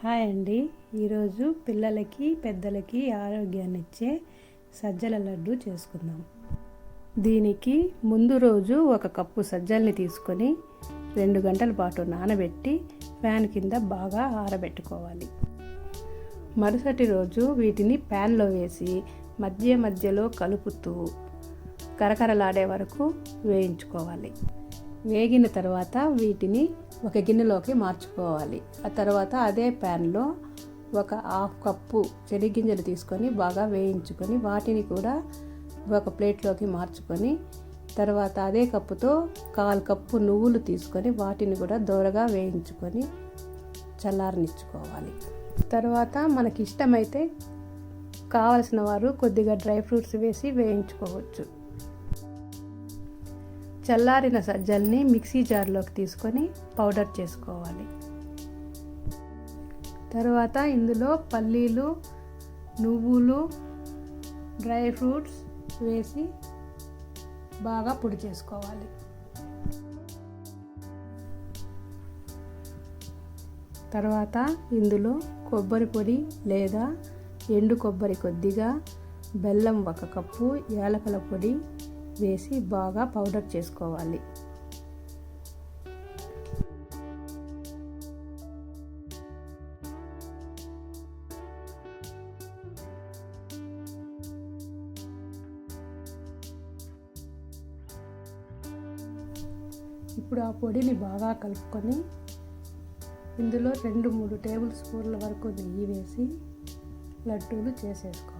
Hi అండి. ఈరోజు పిల్లలకి పెద్దలకి ఆరోగ్యాన్ని ఇచ్చే సజ్జల లడ్డు చేసుకుందాం. దీనికి ముందు రోజు ఒక కప్పు సజ్జల్ని తీసుకొని 2 గంటల పాటు నానబెట్టి ఫ్యాన్ కింద బాగా ఆరబెట్టుకోవాలి. మరుసటి రోజు వీటిని ప్యాన్లో వేసి మధ్యలో కలుపుతూ కరకరలాడే వరకు వేయించుకోవాలి. వేగిన తర్వాత వీటిని ఒక గిన్నెలోకి మార్చుకోవాలి. ఆ తర్వాత అదే ప్యాన్లో ఒక 1/2 కప్పు శనగగింజలు తీసుకొని బాగా వేయించుకొని వాటిని కూడా ఒక ప్లేట్లోకి మార్చుకొని తర్వాత అదే కప్పుతో 1/4 కప్పు నువ్వులు తీసుకొని వాటిని కూడా దోరగా వేయించుకొని చల్లారనిచ్చుకోవాలి. తర్వాత మనకి ఇష్టమైతే కావలసిన వారు కొద్దిగా డ్రై ఫ్రూట్స్ వేసి వేయించుకోవచ్చు. చల్లారిన సజ్జల్ని మిక్సీ జార్లోకి తీసుకొని పౌడర్ చేసుకోవాలి. తర్వాత ఇందులో పల్లీలు, నువ్వులు, డ్రై ఫ్రూట్స్ వేసి బాగా పొడి చేసుకోవాలి. తర్వాత ఇందులో కొబ్బరి పొడి లేదా ఎండు కొబ్బరి కొద్దిగా, బెల్లం 1 కప్పు, యాలకుల పొడి వేసి బాగా పౌడర్ చేసుకోవాలి. ఇప్పుడు ఆ పొడిని బాగా కలుపుకొని ఇందులో 2-3 టేబుల్ స్పూన్ల వరకు నెయ్యి వేసి లడ్డూలు చేసేసుకోవాలి.